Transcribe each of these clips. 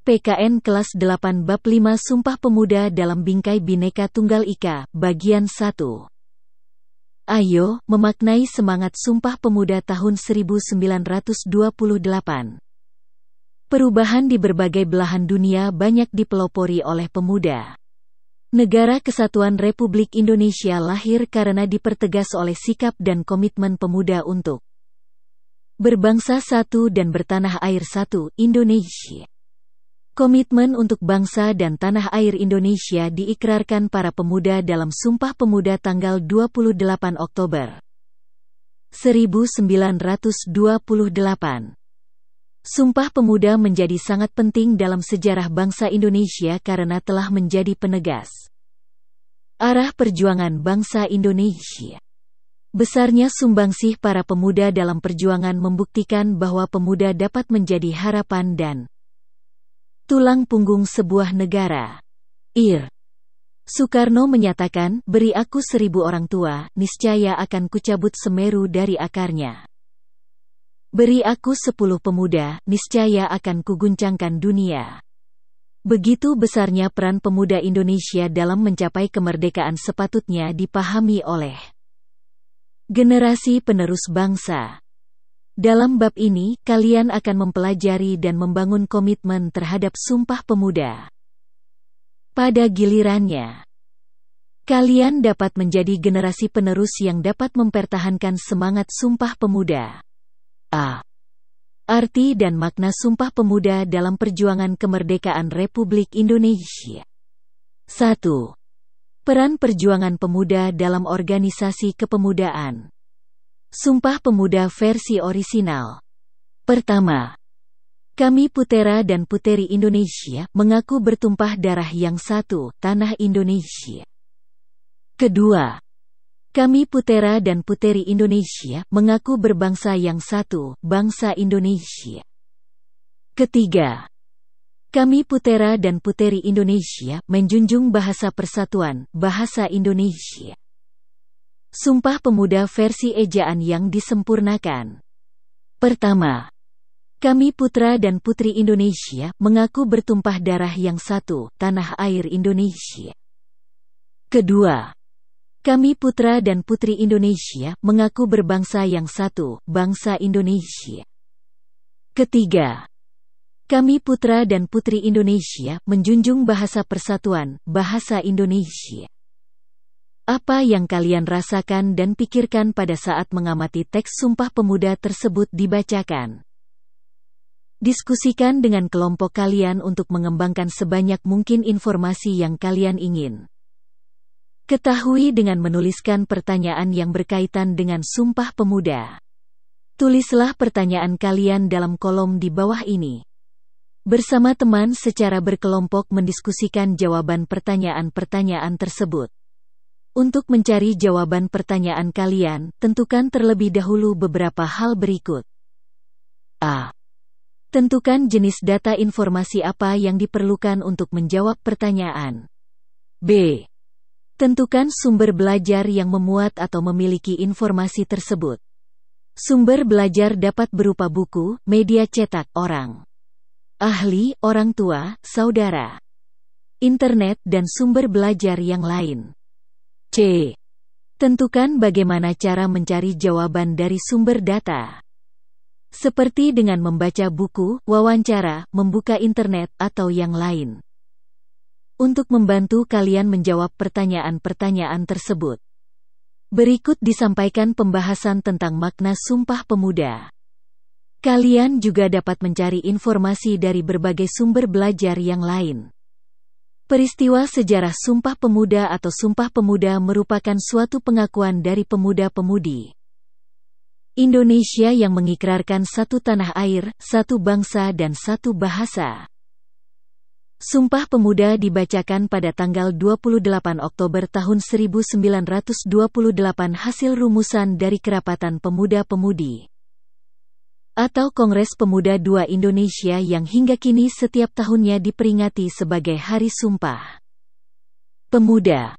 PKN kelas 8 Bab 5 Sumpah Pemuda dalam Bingkai Bhinneka Tunggal Ika, bagian 1. Ayo, memaknai semangat Sumpah Pemuda tahun 1928. Perubahan di berbagai belahan dunia banyak dipelopori oleh pemuda. Negara Kesatuan Republik Indonesia lahir karena dipertegas oleh sikap dan komitmen pemuda untuk berbangsa satu dan bertanah air satu, Indonesia. Komitmen untuk bangsa dan tanah air Indonesia diikrarkan para pemuda dalam Sumpah Pemuda tanggal 28 Oktober 1928. Sumpah Pemuda menjadi sangat penting dalam sejarah bangsa Indonesia karena telah menjadi penegas arah perjuangan bangsa Indonesia. Besarnya sumbangsih para pemuda dalam perjuangan membuktikan bahwa pemuda dapat menjadi harapan dan tulang punggung sebuah negara. Soekarno menyatakan, beri aku 1000 orang tua, niscaya akan kucabut Semeru dari akarnya. Beri aku 10 pemuda, niscaya akan kuguncangkan dunia. Begitu besarnya peran pemuda Indonesia dalam mencapai kemerdekaan sepatutnya dipahami oleh generasi penerus bangsa. Dalam bab ini, kalian akan mempelajari dan membangun komitmen terhadap Sumpah Pemuda. Pada gilirannya, kalian dapat menjadi generasi penerus yang dapat mempertahankan semangat Sumpah Pemuda. Arti dan makna Sumpah Pemuda dalam perjuangan kemerdekaan Republik Indonesia. 1. Peran perjuangan pemuda dalam organisasi kepemudaan. Sumpah Pemuda versi orisinal. Pertama, kami putera dan puteri Indonesia mengaku bertumpah darah yang satu, tanah Indonesia. Kedua, kami putera dan puteri Indonesia mengaku berbangsa yang satu, bangsa Indonesia. Ketiga, kami putera dan puteri Indonesia menjunjung bahasa persatuan, bahasa Indonesia. Sumpah Pemuda versi ejaan yang disempurnakan. Pertama, kami putra dan putri Indonesia mengaku bertumpah darah yang satu, tanah air Indonesia. Kedua, kami putra dan putri Indonesia mengaku berbangsa yang satu, bangsa Indonesia. Ketiga, kami putra dan putri Indonesia menjunjung bahasa persatuan, bahasa Indonesia. Apa yang kalian rasakan dan pikirkan pada saat mengamati teks Sumpah Pemuda tersebut dibacakan? Diskusikan dengan kelompok kalian untuk mengembangkan sebanyak mungkin informasi yang kalian ingin ketahui dengan menuliskan pertanyaan yang berkaitan dengan Sumpah Pemuda. Tulislah pertanyaan kalian dalam kolom di bawah ini. Bersama teman secara berkelompok mendiskusikan jawaban pertanyaan-pertanyaan tersebut. Untuk mencari jawaban pertanyaan kalian, tentukan terlebih dahulu beberapa hal berikut. A. Tentukan jenis data informasi apa yang diperlukan untuk menjawab pertanyaan. B. Tentukan sumber belajar yang memuat atau memiliki informasi tersebut. Sumber belajar dapat berupa buku, media cetak, orang ahli, orang tua, saudara, internet, dan sumber belajar yang lain. C. Tentukan bagaimana cara mencari jawaban dari sumber data. Seperti dengan membaca buku, wawancara, membuka internet, atau yang lain. Untuk membantu kalian menjawab pertanyaan-pertanyaan tersebut, berikut disampaikan pembahasan tentang makna Sumpah Pemuda. Kalian juga dapat mencari informasi dari berbagai sumber belajar yang lain. Peristiwa sejarah Sumpah Pemuda atau Sumpah Pemuda merupakan suatu pengakuan dari pemuda-pemudi Indonesia yang mengikrarkan satu tanah air, satu bangsa dan satu bahasa. Sumpah Pemuda dibacakan pada tanggal 28 Oktober tahun 1928 hasil rumusan dari Kerapatan Pemuda-Pemudi atau Kongres Pemuda II Indonesia yang hingga kini setiap tahunnya diperingati sebagai Hari Sumpah Pemuda.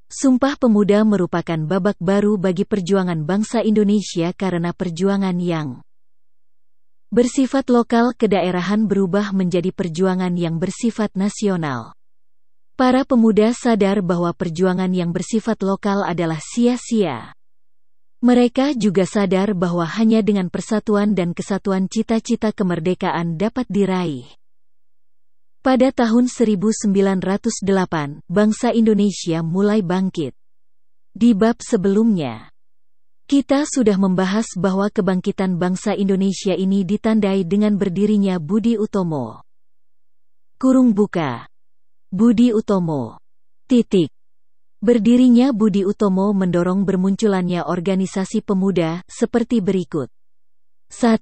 Sumpah Pemuda merupakan babak baru bagi perjuangan bangsa Indonesia karena perjuangan yang Bersifat lokal kedaerahan berubah menjadi perjuangan yang bersifat nasional. Para pemuda sadar bahwa perjuangan yang bersifat lokal adalah sia-sia. Mereka juga sadar bahwa hanya dengan persatuan dan kesatuan cita-cita kemerdekaan dapat diraih. Pada tahun 1908, bangsa Indonesia mulai bangkit. Di bab sebelumnya, kita sudah membahas bahwa kebangkitan bangsa Indonesia ini ditandai dengan berdirinya Budi Utomo. Kurung buka. Budi Utomo. Berdirinya Budi Utomo mendorong bermunculannya organisasi pemuda seperti berikut. 1.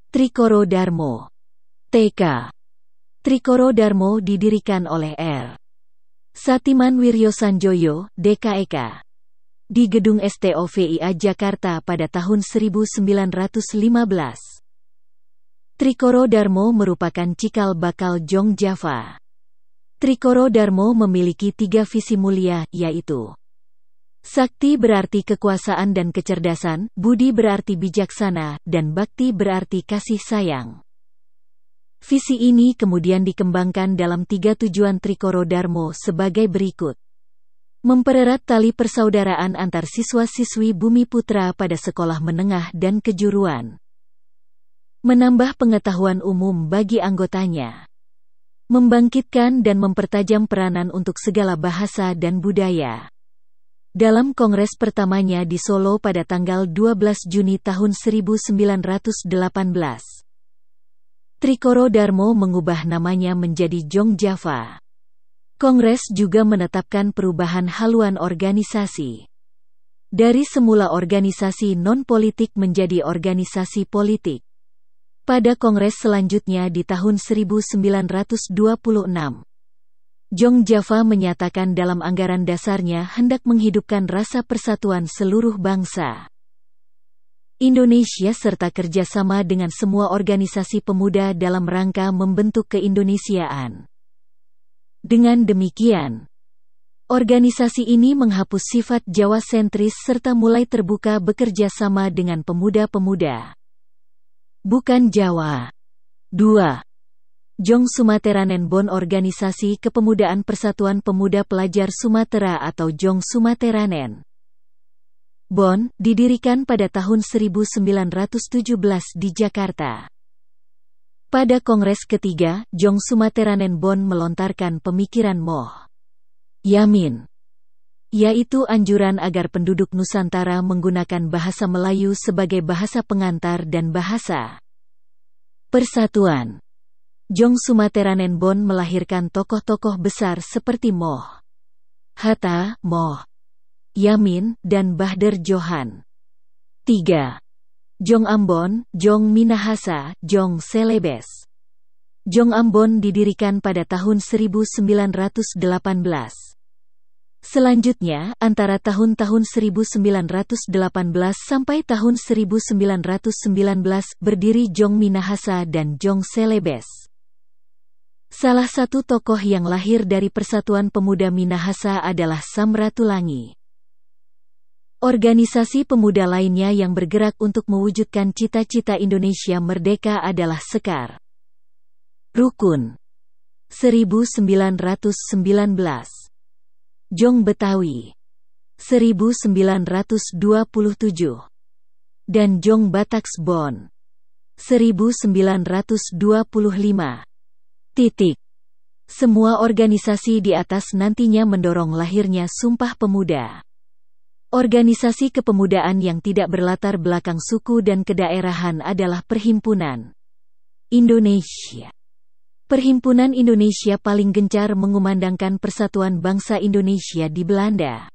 Trikoro Darmo. TK. Trikoro Darmo didirikan oleh R. Satiman Wiryosanjoyo, DKEK. Di gedung STOVIA Jakarta pada tahun 1915. Trikoro Darmo merupakan cikal bakal Jong Java. Trikoro Darmo memiliki 3 visi mulia, yaitu Sakti berarti kekuasaan dan kecerdasan, Budi berarti bijaksana, dan Bakti berarti kasih sayang. Visi ini kemudian dikembangkan dalam 3 tujuan Trikoro Darmo sebagai berikut. Mempererat tali persaudaraan antar siswa-siswi Bumi Putra pada sekolah menengah dan kejuruan. Menambah pengetahuan umum bagi anggotanya. Membangkitkan dan mempertajam peranan untuk segala bahasa dan budaya. Dalam kongres pertamanya di Solo pada tanggal 12 Juni tahun 1918, Trikoro Darmo mengubah namanya menjadi Jong Java. Kongres juga menetapkan perubahan haluan organisasi. Dari semula organisasi non-politik menjadi organisasi politik. Pada kongres selanjutnya di tahun 1926, Jong Java menyatakan dalam anggaran dasarnya hendak menghidupkan rasa persatuan seluruh bangsa Indonesia serta kerjasama dengan semua organisasi pemuda dalam rangka membentuk keindonesiaan. Dengan demikian, organisasi ini menghapus sifat Jawa sentris serta mulai terbuka bekerja sama dengan pemuda-pemuda bukan Jawa. 2. Jong Sumateranen Bon Organisasi Kepemudaan Persatuan Pemuda Pelajar Sumatera atau Jong Sumateranen Bon, didirikan pada tahun 1917 di Jakarta. Pada kongres ketiga, Jong Sumateranen Bon melontarkan pemikiran Moh Yamin, yaitu anjuran agar penduduk Nusantara menggunakan bahasa Melayu sebagai bahasa pengantar dan bahasa persatuan. Jong Sumateranen Bon melahirkan tokoh-tokoh besar seperti Moh Hatta, Moh Yamin, dan Bahder Johan. 3. Jong Ambon, Jong Minahasa, Jong Celebes. Jong Ambon didirikan pada tahun 1918. Selanjutnya, antara tahun-tahun 1918 sampai tahun 1919 berdiri Jong Minahasa dan Jong Celebes. Salah satu tokoh yang lahir dari Persatuan Pemuda Minahasa adalah Sam Ratulangi. Organisasi pemuda lainnya yang bergerak untuk mewujudkan cita-cita Indonesia merdeka adalah Sekar Rukun 1919. Jong Betawi 1927 dan Jong Bataks Bon 1925. Semua organisasi di atas nantinya mendorong lahirnya Sumpah Pemuda. Organisasi kepemudaan yang tidak berlatar belakang suku dan kedaerahan adalah Perhimpunan Indonesia. Perhimpunan Indonesia paling gencar mengumandangkan persatuan bangsa Indonesia di Belanda.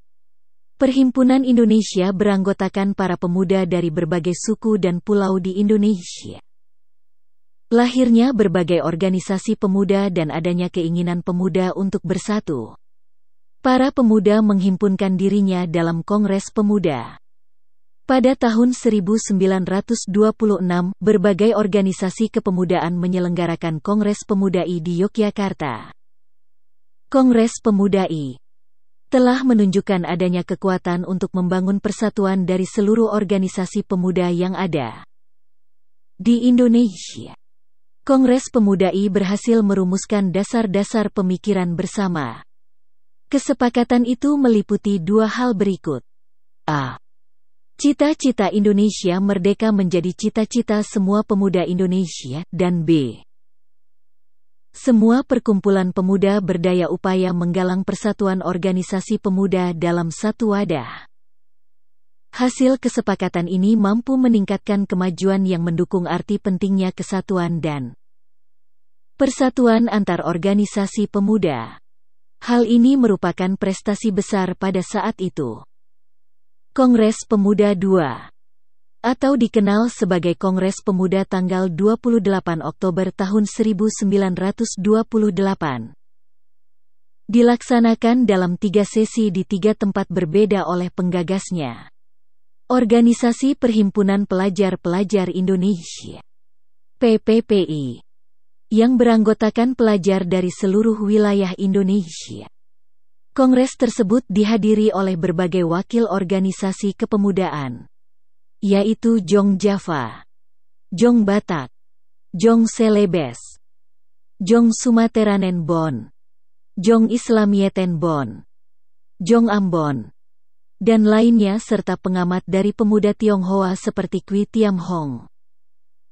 Perhimpunan Indonesia beranggotakan para pemuda dari berbagai suku dan pulau di Indonesia. Lahirnya berbagai organisasi pemuda dan adanya keinginan pemuda untuk bersatu. Para pemuda menghimpunkan dirinya dalam Kongres Pemuda. Pada tahun 1926, berbagai organisasi kepemudaan menyelenggarakan Kongres Pemuda I di Yogyakarta. Kongres Pemuda I telah menunjukkan adanya kekuatan untuk membangun persatuan dari seluruh organisasi pemuda yang ada. Di Indonesia, Kongres Pemuda I berhasil merumuskan dasar-dasar pemikiran bersama. Kesepakatan itu meliputi dua hal berikut. A. Cita-cita Indonesia merdeka menjadi cita-cita semua pemuda Indonesia, dan B. Semua perkumpulan pemuda berdaya upaya menggalang persatuan organisasi pemuda dalam satu wadah. Hasil kesepakatan ini mampu meningkatkan kemajuan yang mendukung arti pentingnya kesatuan dan persatuan antar organisasi pemuda. Hal ini merupakan prestasi besar pada saat itu. Kongres Pemuda II, atau dikenal sebagai Kongres Pemuda tanggal 28 Oktober tahun 1928, dilaksanakan dalam 3 sesi di 3 tempat berbeda oleh penggagasnya. Organisasi Perhimpunan Pelajar-Pelajar Indonesia (PPPI), yang beranggotakan pelajar dari seluruh wilayah Indonesia. Kongres tersebut dihadiri oleh berbagai wakil organisasi kepemudaan, yaitu Jong Java, Jong Batak, Jong Celebes, Jong Sumateranen Bon, Jong Islamieten Bon, Jong Ambon, dan lainnya serta pengamat dari pemuda Tionghoa seperti Kwi Tiam Hong,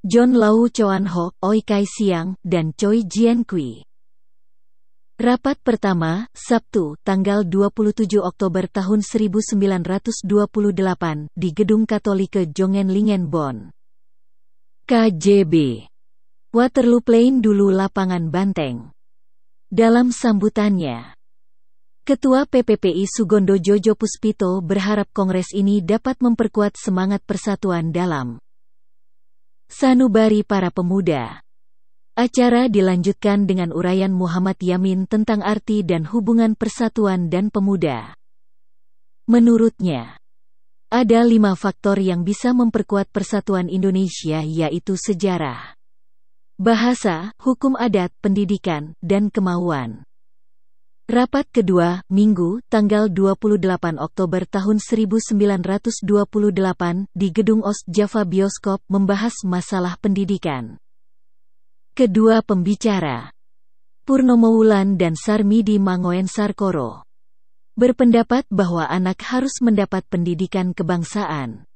John Lau Choan Ho, Oi Kai Siang, dan Choi Jian Kui. Rapat pertama, Sabtu, tanggal 27 Oktober tahun 1928, di Gedung Katolike Jongenlingen Bonn. KJB. Waterloo Plain dulu Lapangan Banteng. Dalam sambutannya, Ketua PPPI Sugondo Jojo Puspito berharap kongres ini dapat memperkuat semangat persatuan dalam sanubari para pemuda. Acara dilanjutkan dengan uraian Muhammad Yamin tentang arti dan hubungan persatuan dan pemuda. Menurutnya, ada 5 faktor yang bisa memperkuat persatuan Indonesia, yaitu sejarah, bahasa, hukum adat, pendidikan, dan kemauan. Rapat kedua, Minggu, tanggal 28 Oktober tahun 1928, di Gedung Ost Java Bioskop membahas masalah pendidikan. Kedua pembicara, Purnomo Wulan dan Sarmidi Mangoen Sarkoro, berpendapat bahwa anak harus mendapat pendidikan kebangsaan.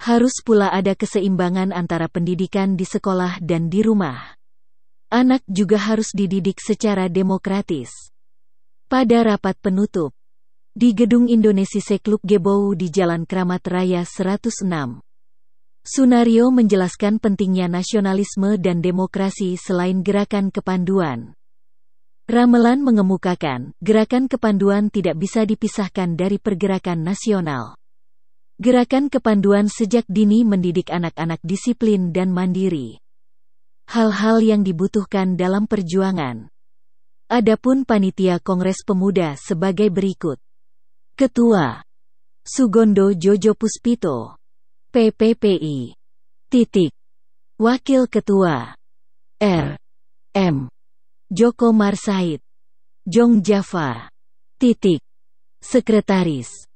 Harus pula ada keseimbangan antara pendidikan di sekolah dan di rumah. Anak juga harus dididik secara demokratis. Pada rapat penutup, di Gedung Indonesia Klub Gebou di Jalan Kramat Raya 106, Sunario menjelaskan pentingnya nasionalisme dan demokrasi selain gerakan kepanduan. Ramelan mengemukakan, gerakan kepanduan tidak bisa dipisahkan dari pergerakan nasional. Gerakan kepanduan sejak dini mendidik anak-anak disiplin dan mandiri. Hal-hal yang dibutuhkan dalam perjuangan. Adapun panitia Kongres Pemuda sebagai berikut. Ketua, Sugondo Jojo Puspito, PPPI. Wakil Ketua, R.M. Joko Marsaid, Jong Java. Sekretaris,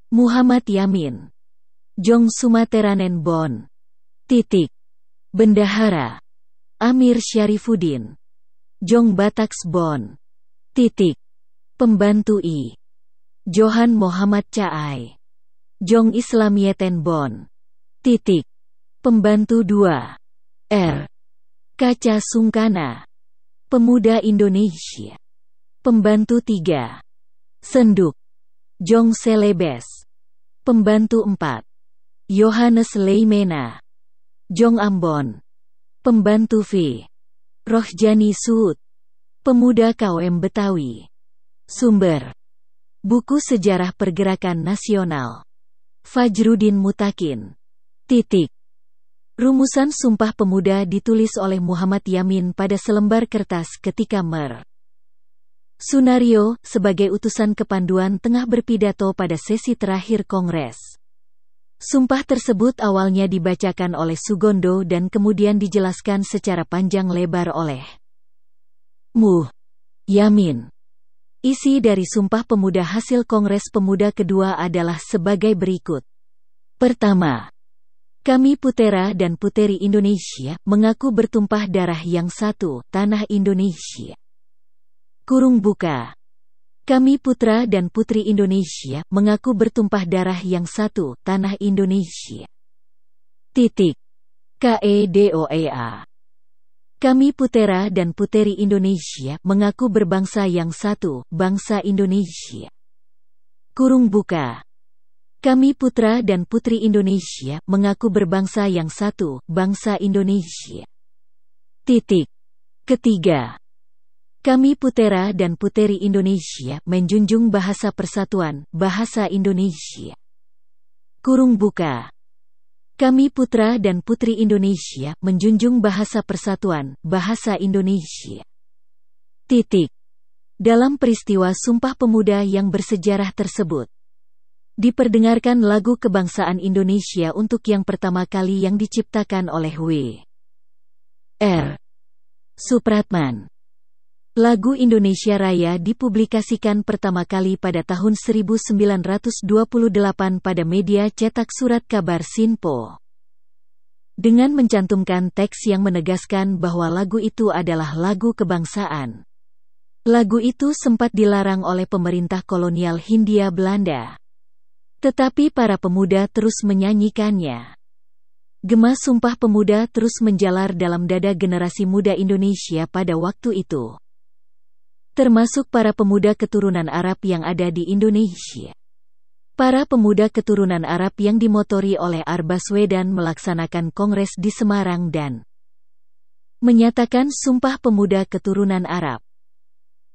Muhammad Yamin, Jong Sumateranen Bon. Bendahara, Amir Syarifuddin, Jong Bataks Bon. Pembantu I. Johan Muhammad Caai, Jong Islamieten Bon. Pembantu 2. R. Kaca Sungkana, Pemuda Indonesia. Pembantu 3. Senduk, Jong Celebes. Pembantu 4. Yohanes Leimena, Jong Ambon. Pembantu V. Rohjani Suud, Pemuda KOM Betawi. Sumber: Buku Sejarah Pergerakan Nasional, Fajrudin Mutakin. Rumusan Sumpah Pemuda ditulis oleh Muhammad Yamin pada selembar kertas ketika Sunario, sebagai utusan kepanduan, tengah berpidato pada sesi terakhir Kongres. Sumpah tersebut awalnya dibacakan oleh Sugondo dan kemudian dijelaskan secara panjang lebar oleh Yamin. Isi dari Sumpah Pemuda hasil Kongres Pemuda kedua adalah sebagai berikut. Pertama, Kami putera dan puteri Indonesia mengaku bertumpah darah yang satu, tanah Indonesia. Kurung buka. Kami putra dan putri Indonesia mengaku bertumpah darah yang satu, tanah Indonesia. Titik. KEDOEA. Kami putera dan puteri Indonesia mengaku berbangsa yang satu, bangsa Indonesia. Kurung buka. Kami putra dan putri Indonesia mengaku berbangsa yang satu, bangsa Indonesia. Titik. Ketiga. Kami putera dan puteri Indonesia menjunjung bahasa persatuan, bahasa Indonesia. Kurung buka. Kami putra dan putri Indonesia menjunjung bahasa persatuan, bahasa Indonesia. Titik. Dalam peristiwa Sumpah Pemuda yang bersejarah tersebut, diperdengarkan lagu kebangsaan Indonesia untuk yang pertama kali yang diciptakan oleh W.R. Supratman. Lagu Indonesia Raya dipublikasikan pertama kali pada tahun 1928 pada media cetak surat kabar Sinpo. Dengan mencantumkan teks yang menegaskan bahwa lagu itu adalah lagu kebangsaan. Lagu itu sempat dilarang oleh pemerintah kolonial Hindia Belanda. Tetapi para pemuda terus menyanyikannya. Gema Sumpah Pemuda terus menjalar dalam dada generasi muda Indonesia pada waktu itu, termasuk para pemuda keturunan Arab yang ada di Indonesia. Para pemuda keturunan Arab yang dimotori oleh R. Baswedan melaksanakan kongres di Semarang dan menyatakan Sumpah Pemuda Keturunan Arab.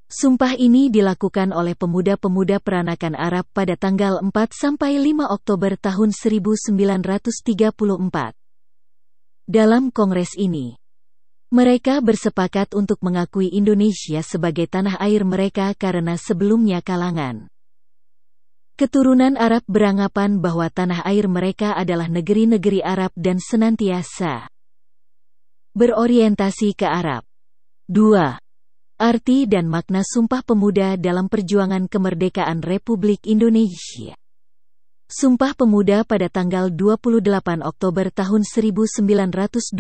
Sumpah ini dilakukan oleh pemuda-pemuda peranakan Arab pada tanggal 4–5 Oktober tahun 1934. Dalam kongres ini, mereka bersepakat untuk mengakui Indonesia sebagai tanah air mereka karena sebelumnya kalangan keturunan Arab beranggapan bahwa tanah air mereka adalah negeri-negeri Arab dan senantiasa berorientasi ke Arab. 2. Arti dan makna Sumpah Pemuda dalam perjuangan kemerdekaan Republik Indonesia. Sumpah Pemuda pada tanggal 28 Oktober tahun 1928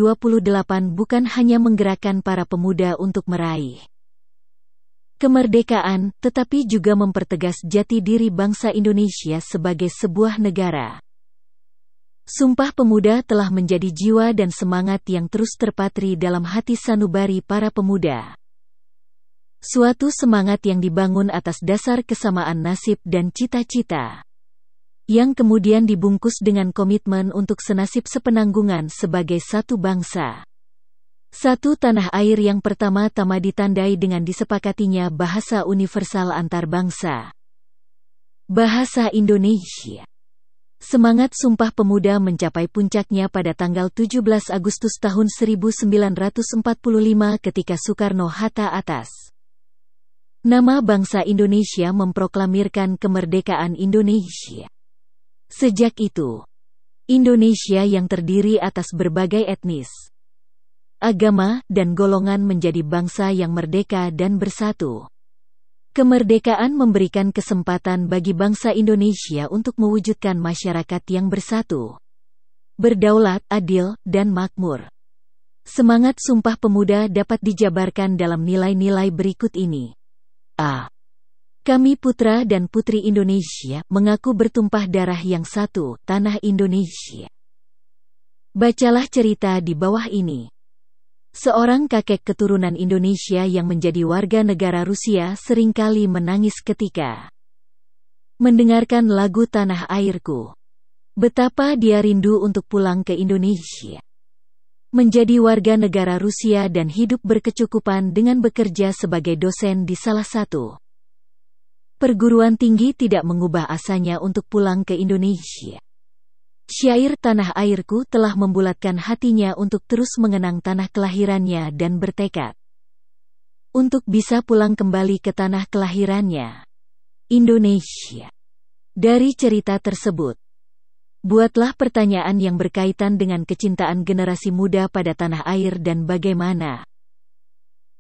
bukan hanya menggerakkan para pemuda untuk meraih kemerdekaan, tetapi juga mempertegas jati diri bangsa Indonesia sebagai sebuah negara. Sumpah Pemuda telah menjadi jiwa dan semangat yang terus terpatri dalam hati sanubari para pemuda. Suatu semangat yang dibangun atas dasar kesamaan nasib dan cita-cita, yang kemudian dibungkus dengan komitmen untuk senasib sepenanggungan sebagai satu bangsa. Satu tanah air yang pertama-tama ditandai dengan disepakatinya bahasa universal antar bangsa, bahasa Indonesia. Semangat Sumpah Pemuda mencapai puncaknya pada tanggal 17 Agustus tahun 1945 ketika Soekarno-Hatta atas nama bangsa Indonesia memproklamirkan kemerdekaan Indonesia. Sejak itu, Indonesia yang terdiri atas berbagai etnis, agama, dan golongan menjadi bangsa yang merdeka dan bersatu. Kemerdekaan memberikan kesempatan bagi bangsa Indonesia untuk mewujudkan masyarakat yang bersatu, berdaulat, adil, dan makmur. Semangat Sumpah Pemuda dapat dijabarkan dalam nilai-nilai berikut ini. A. Kami putra dan putri Indonesia mengaku bertumpah darah yang satu, tanah Indonesia. Bacalah cerita di bawah ini. Seorang kakek keturunan Indonesia yang menjadi warga negara Rusia seringkali menangis ketika mendengarkan lagu Tanah Airku. Betapa dia rindu untuk pulang ke Indonesia, menjadi warga negara Rusia dan hidup berkecukupan dengan bekerja sebagai dosen di salah satu perguruan tinggi tidak mengubah asanya untuk pulang ke Indonesia. Syair Tanah Airku telah membulatkan hatinya untuk terus mengenang tanah kelahirannya dan bertekad untuk bisa pulang kembali ke tanah kelahirannya, Indonesia. Dari cerita tersebut, buatlah pertanyaan yang berkaitan dengan kecintaan generasi muda pada tanah air dan bagaimana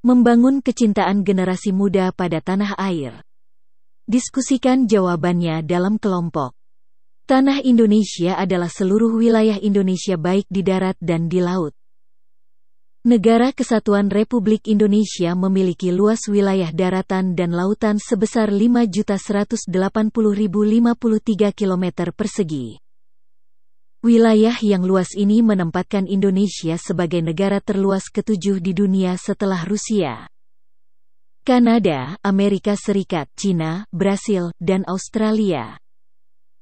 membangun kecintaan generasi muda pada tanah air. Diskusikan jawabannya dalam kelompok. Tanah Indonesia adalah seluruh wilayah Indonesia baik di darat dan di laut. Negara Kesatuan Republik Indonesia memiliki luas wilayah daratan dan lautan sebesar 5.180.053 km persegi. Wilayah yang luas ini menempatkan Indonesia sebagai negara terluas ke-7 di dunia setelah Rusia, Kanada, Amerika Serikat, Cina, Brasil, dan Australia.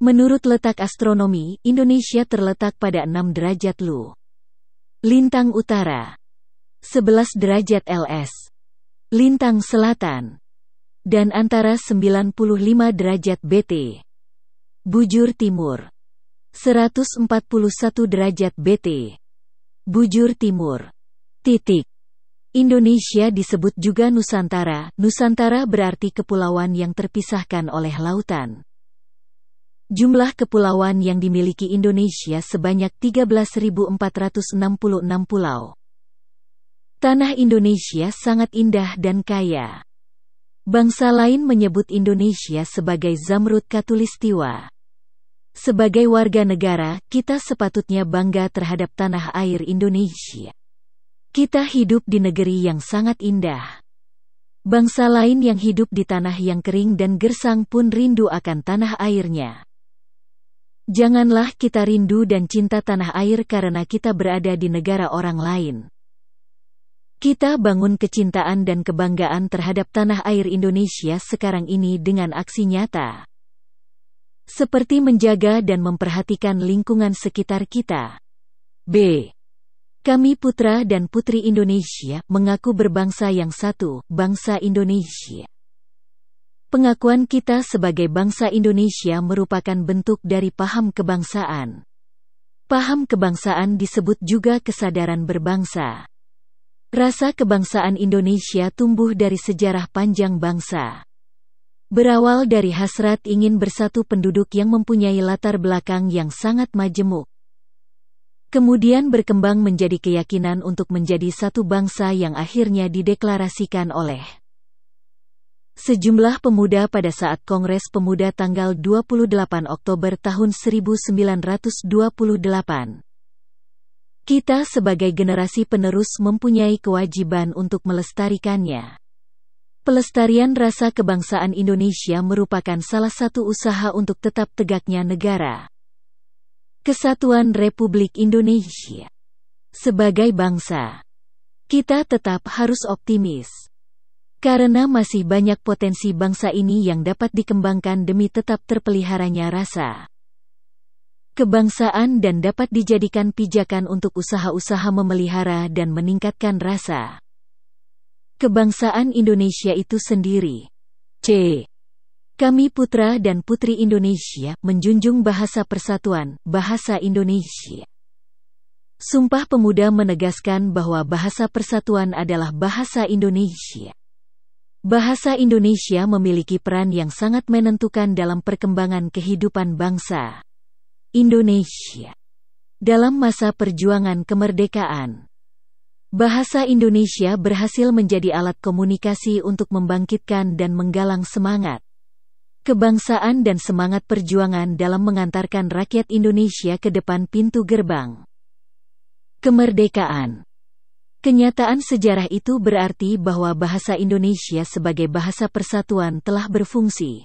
Menurut letak astronomi, Indonesia terletak pada 6 derajat Lu. Lintang Utara 11 derajat LS. Lintang Selatan dan antara 95 derajat BT. Bujur Timur 141 derajat BT. Bujur Timur. Indonesia disebut juga Nusantara. Nusantara berarti kepulauan yang terpisahkan oleh lautan. Jumlah kepulauan yang dimiliki Indonesia sebanyak 13.466 pulau. Tanah Indonesia sangat indah dan kaya. Bangsa lain menyebut Indonesia sebagai Zamrud Khatulistiwa. Sebagai warga negara, kita sepatutnya bangga terhadap tanah air Indonesia. Kita hidup di negeri yang sangat indah. Bangsa lain yang hidup di tanah yang kering dan gersang pun rindu akan tanah airnya. Janganlah kita rindu dan cinta tanah air karena kita berada di negara orang lain. Kita bangun kecintaan dan kebanggaan terhadap tanah air Indonesia sekarang ini dengan aksi nyata. Seperti menjaga dan memperhatikan lingkungan sekitar kita. Kami putra dan putri Indonesia mengaku berbangsa yang satu, bangsa Indonesia. Pengakuan kita sebagai bangsa Indonesia merupakan bentuk dari paham kebangsaan. Paham kebangsaan disebut juga kesadaran berbangsa. Rasa kebangsaan Indonesia tumbuh dari sejarah panjang bangsa. Berawal dari hasrat ingin bersatu penduduk yang mempunyai latar belakang yang sangat majemuk. Kemudian berkembang menjadi keyakinan untuk menjadi satu bangsa yang akhirnya dideklarasikan oleh sejumlah pemuda pada saat Kongres Pemuda tanggal 28 Oktober tahun 1928. Kita sebagai generasi penerus mempunyai kewajiban untuk melestarikannya. Pelestarian rasa kebangsaan Indonesia merupakan salah satu usaha untuk tetap tegaknya negara Kesatuan Republik Indonesia. Sebagai bangsa, kita tetap harus optimis. Karena masih banyak potensi bangsa ini yang dapat dikembangkan demi tetap terpeliharanya rasa kebangsaan dan dapat dijadikan pijakan untuk usaha-usaha memelihara dan meningkatkan rasa kebangsaan Indonesia itu sendiri. Kami putra dan putri Indonesia menjunjung bahasa persatuan, bahasa Indonesia. Sumpah Pemuda menegaskan bahwa bahasa persatuan adalah bahasa Indonesia. Bahasa Indonesia memiliki peran yang sangat menentukan dalam perkembangan kehidupan bangsa Indonesia dalam masa perjuangan kemerdekaan. Bahasa Indonesia berhasil menjadi alat komunikasi untuk membangkitkan dan menggalang semangat kebangsaan dan semangat perjuangan dalam mengantarkan rakyat Indonesia ke depan pintu gerbang kemerdekaan. Kenyataan sejarah itu berarti bahwa bahasa Indonesia sebagai bahasa persatuan telah berfungsi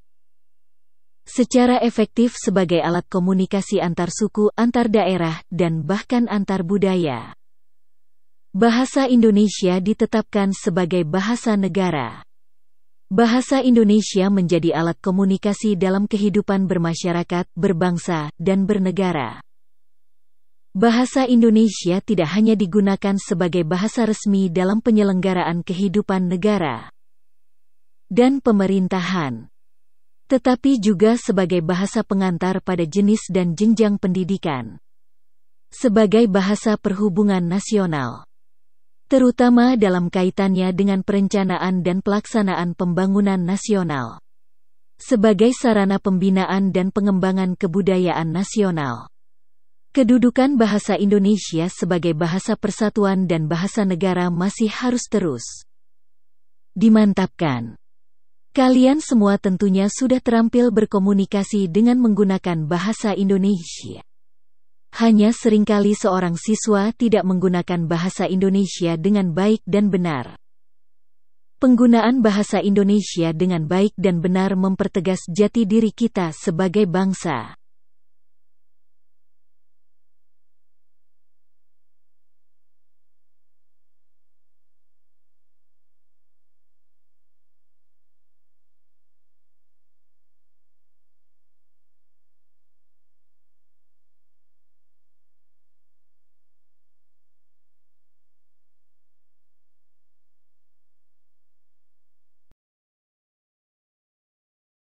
secara efektif sebagai alat komunikasi antar suku, antar daerah, dan bahkan antar budaya. Bahasa Indonesia ditetapkan sebagai bahasa negara. Bahasa Indonesia menjadi alat komunikasi dalam kehidupan bermasyarakat, berbangsa, dan bernegara. Bahasa Indonesia tidak hanya digunakan sebagai bahasa resmi dalam penyelenggaraan kehidupan negara dan pemerintahan, tetapi juga sebagai bahasa pengantar pada jenis dan jenjang pendidikan, sebagai bahasa perhubungan nasional, terutama dalam kaitannya dengan perencanaan dan pelaksanaan pembangunan nasional, sebagai sarana pembinaan dan pengembangan kebudayaan nasional. Kedudukan bahasa Indonesia sebagai bahasa persatuan dan bahasa negara masih harus terus dimantapkan. Kalian semua tentunya sudah terampil berkomunikasi dengan menggunakan bahasa Indonesia. Hanya seringkali seorang siswa tidak menggunakan bahasa Indonesia dengan baik dan benar. Penggunaan bahasa Indonesia dengan baik dan benar mempertegas jati diri kita sebagai bangsa.